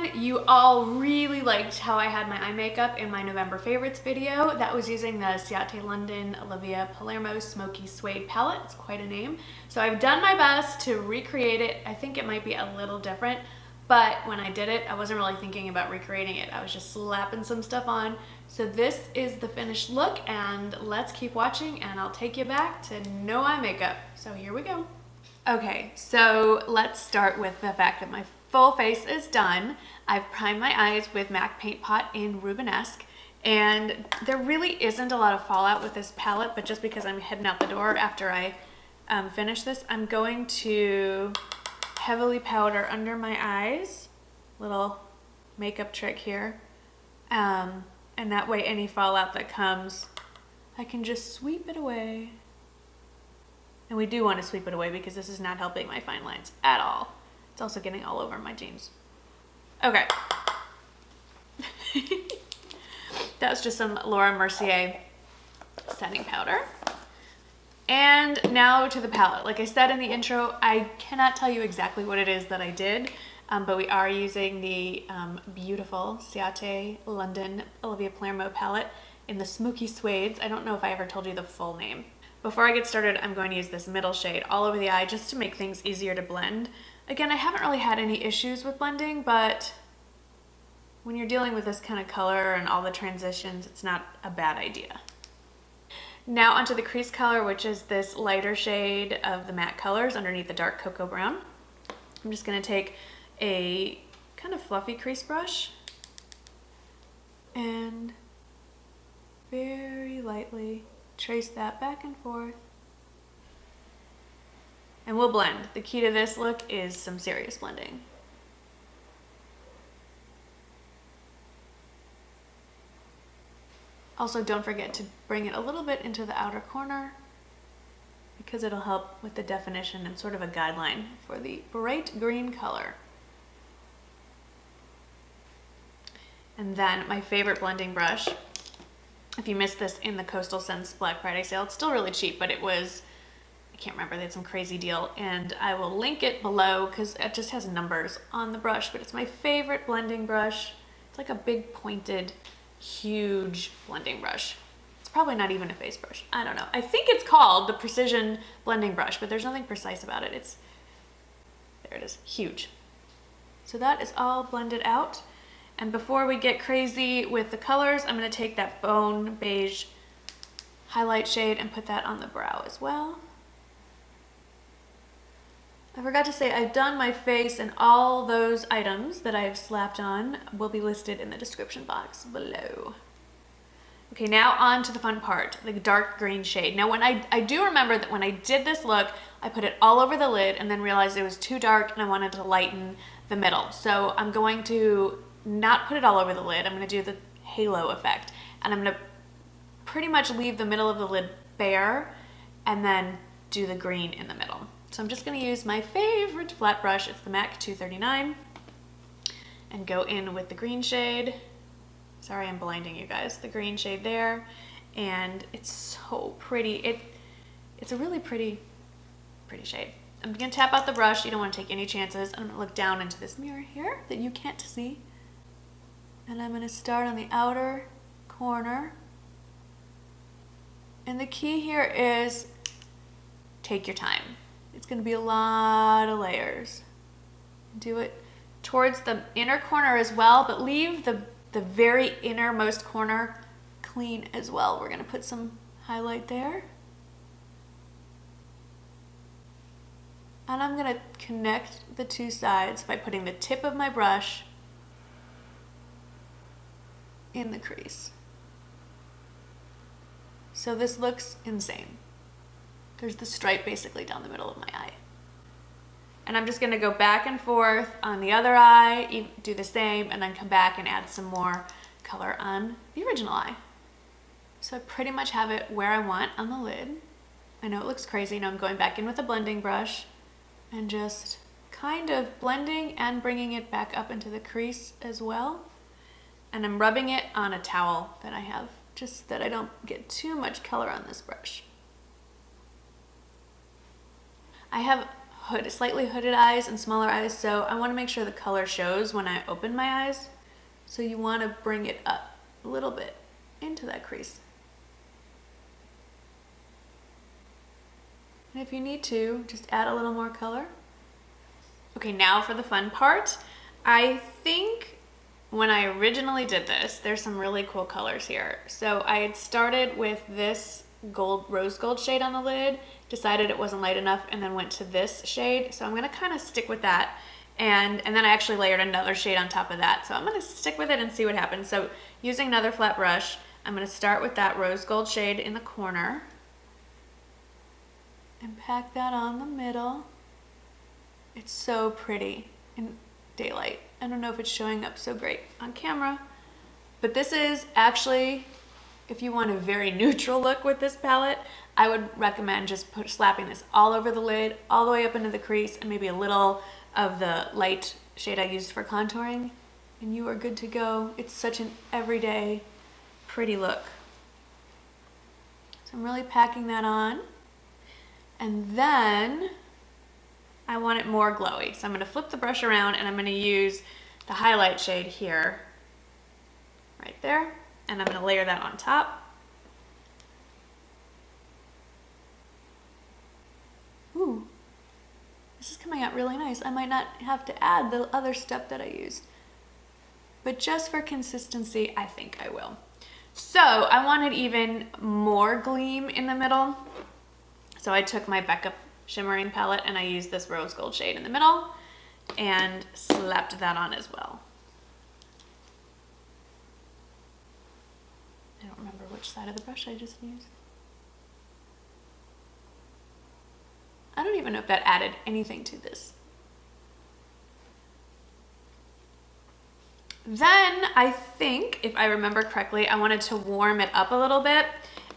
everyone. You all really liked how I had my eye makeup in my November favorites video. That was using the Ciate London Olivia Palermo Smoky Suede palette. It's quite a name. So I've done my best to recreate it. I think it might be a little different, but when I did it, I wasn't really thinking about recreating it. I was just slapping some stuff on. So this is the finished look, and let's keep watching and I'll take you back to no eye makeup. So here we go. Okay, so let's start with the fact that my full face is done. I've primed my eyes with MAC Paint Pot in Rubenesque, and there really isn't a lot of fallout with this palette, but just because I'm heading out the door after I finish this, I'm going to heavily powder under my eyes. Little makeup trick here. And that way any fallout that comes, I can just sweep it away. And we do want to sweep it away because this is not helping my fine lines at all. It's also getting all over my jeans. Okay. That was just some Laura Mercier setting powder. And now to the palette. Like I said in the intro, I cannot tell you exactly what it is that I did, but we are using the beautiful Ciate London Olivia Palermo palette in the Smoky Suedes. I don't know if I ever told you the full name. Before I get started, I'm going to use this middle shade all over the eye just to make things easier to blend. Again, I haven't really had any issues with blending, but when you're dealing with this kind of color and all the transitions, it's not a bad idea. Now onto the crease color, which is this lighter shade of the matte colors underneath the dark cocoa brown. I'm just going to take a kind of fluffy crease brush and very lightly trace that back and forth. And we'll blend. The key to this look is some serious blending. Also, don't forget to bring it a little bit into the outer corner because it'll help with the definition and sort of a guideline for the bright green color. And then my favorite blending brush, if you missed this in the Coastal Scents Black Friday sale, it's still really cheap, but it was, I can't remember, they had some crazy deal, and I will link it below because it just has numbers on the brush, but it's my favorite blending brush. It's like a big pointed, huge blending brush. It's probably not even a face brush. I don't know. I think it's called the Precision Blending Brush, but there's nothing precise about it. There it is, huge. So that is all blended out. And before we get crazy with the colors, I'm going to take that bone beige highlight shade and put that on the brow as well. I forgot to say I've done my face, and all those items that I've slapped on will be listed in the description box below. Okay, now on to the fun part, the dark green shade. Now I do remember that when I did this look, I put it all over the lid and then realized it was too dark and I wanted to lighten the middle. So I'm going to not put it all over the lid. I'm going to do the halo effect, and I'm going to pretty much leave the middle of the lid bare and then do the green in the middle. So I'm just going to use my favorite flat brush, it's the MAC 239, and go in with the green shade. Sorry, I'm blinding you guys. The green shade there, and it's so pretty. It's a really pretty shade. I'm going to tap out the brush. You don't want to take any chances. I'm going to look down into this mirror here that you can't see. And I'm going to start on the outer corner. And the key here is take your time. It's going to be a lot of layers. Do it towards the inner corner as well, but leave the very innermost corner clean as well. We're going to put some highlight there. And I'm going to connect the two sides by putting the tip of my brush in the crease. So this looks insane. There's the stripe basically down the middle of my eye. And I'm just going to go back and forth on the other eye, do the same, and then come back and add some more color on the original eye. So I pretty much have it where I want on the lid. I know it looks crazy. Now I'm going back in with a blending brush and just kind of blending and bringing it back up into the crease as well. And I'm rubbing it on a towel that I have, just so that I don't get too much color on this brush. I have slightly hooded eyes and smaller eyes, so I want to make sure the color shows when I open my eyes. So you want to bring it up a little bit into that crease. And if you need to, just add a little more color. Okay, now for the fun part. I think when I originally did this, there's some really cool colors here. So I had started with this rose gold shade on the lid, decided it wasn't light enough, and then went to this shade. So I'm gonna kind of stick with that. And then I actually layered another shade on top of that. So I'm gonna stick with it and see what happens. So using another flat brush, I'm gonna start with that rose gold shade in the corner and pack that on the middle. It's so pretty in daylight. I don't know if it's showing up so great on camera, but this is actually, if you want a very neutral look with this palette, I would recommend just slapping this all over the lid, all the way up into the crease, and maybe a little of the light shade I used for contouring, and you are good to go. It's such an everyday, pretty look. So I'm really packing that on. And then I want it more glowy. So I'm gonna flip the brush around and I'm gonna use the highlight shade here, right there. And I'm gonna layer that on top. Ooh, this is coming out really nice. I might not have to add the other step that I used, but just for consistency, I think I will. So I wanted even more gleam in the middle. So I took my Becca shimmering palette and I used this rose gold shade in the middle and slapped that on as well. I don't remember which side of the brush I just used. I don't even know if that added anything to this. Then I think, if I remember correctly, I wanted to warm it up a little bit.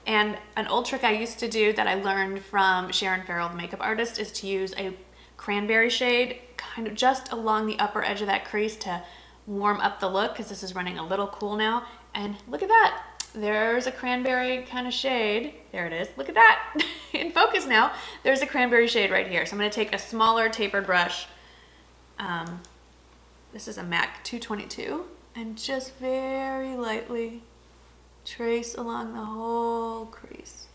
And an old trick I used to do that I learned from Sharon Farrell, the makeup artist, is to use a cranberry shade kind of just along the upper edge of that crease to warm up the look, because this is running a little cool now. And look at that. There's a cranberry kind of shade. There it is. Look at that. In focus now. There's a cranberry shade right here. So I'm going to take a smaller tapered brush. This is a MAC 222. And just very lightly trace along the whole crease.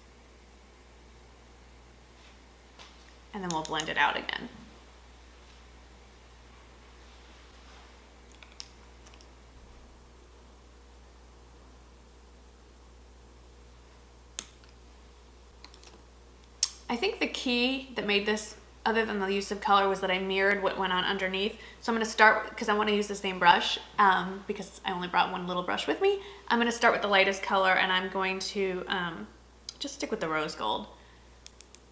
And then we'll blend it out again. I think the key that made this, other than the use of color, was that I mirrored what went on underneath. So I'm going to start, because I want to use the same brush, because I only brought one little brush with me. I'm going to start with the lightest color, and I'm going to just stick with the rose gold,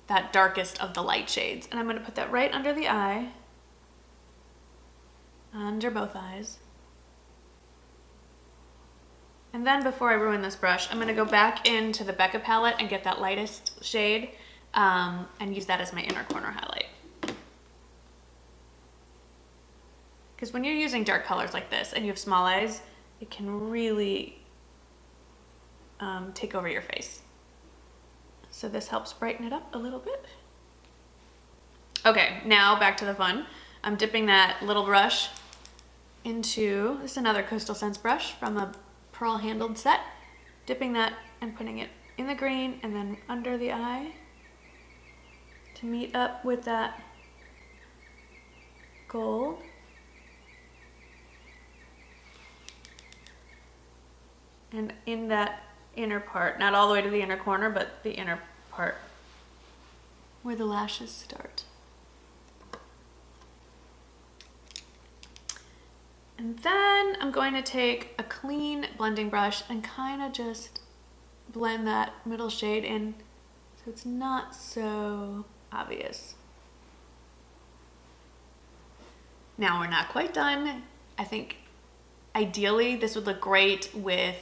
that darkest of the light shades. And I'm going to put that right under the eye, under both eyes. And then before I ruin this brush, I'm going to go back into the Becca palette and get that lightest shade and use that as my inner corner highlight. Because when you're using dark colors like this and you have small eyes, it can really take over your face. So this helps brighten it up a little bit. Okay, now back to the fun. I'm dipping that little brush into, this is another Coastal Scents brush from a pearl handled set. Dipping that and putting it in the green and then under the eye to meet up with that gold. And in that inner part, not all the way to the inner corner, but the inner part where the lashes start. And then I'm going to take a clean blending brush and kind of just blend that middle shade in so it's not so obvious. Now we're not quite done. I think ideally this would look great with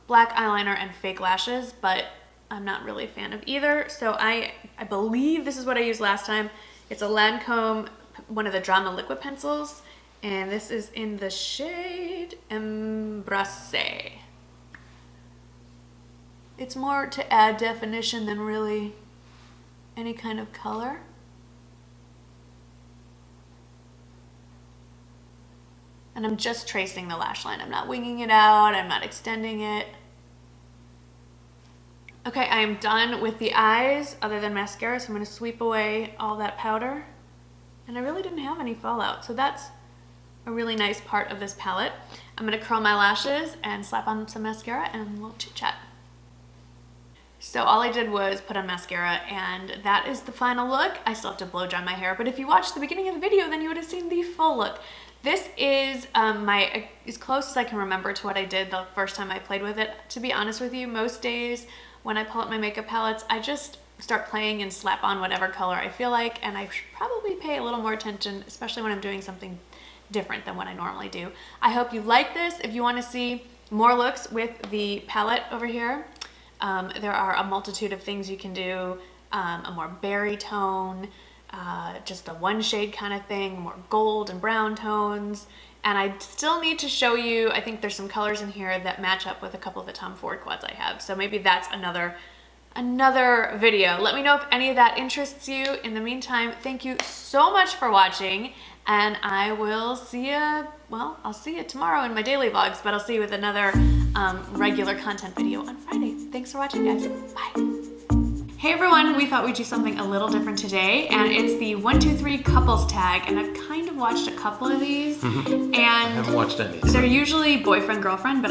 black eyeliner and fake lashes, but I'm not really a fan of either. So I believe this is what I used last time. It's a Lancome, one of the Drama liquid pencils, and this is in the shade Embrasse. It's more to add definition than really any kind of color. And I'm just tracing the lash line. I'm not winging it out. I'm not extending it. Okay, I am done with the eyes other than mascara, so I'm gonna sweep away all that powder. And I really didn't have any fallout, so that's a really nice part of this palette. I'm gonna curl my lashes and slap on some mascara and we'll chit chat. So all I did was put on mascara and that is the final look. I still have to blow dry my hair, but if you watched the beginning of the video, then you would have seen the full look. This is as close as I can remember to what I did the first time I played with it. To be honest with you, most days when I pull up my makeup palettes, I just start playing and slap on whatever color I feel like, and I should probably pay a little more attention, especially when I'm doing something different than what I normally do. I hope you like this. If you want to see more looks with the palette over here, there are a multitude of things you can do. A more berry tone, just a one shade kind of thing, more gold and brown tones. And I still need to show you, I think there's some colors in here that match up with a couple of the Tom Ford quads I have. So maybe that's another video. Let me know if any of that interests you. In the meantime, thank you so much for watching, and I will see you, well, I'll see you tomorrow in my daily vlogs, but I'll see you with another regular content video on Friday. Thanks for watching, guys. Bye. Hey everyone, we thought we'd do something a little different today, and it's the 1, 2, 3 couples tag, and I've kind of watched a couple of these, and I haven't watched any. They're usually boyfriend, girlfriend, but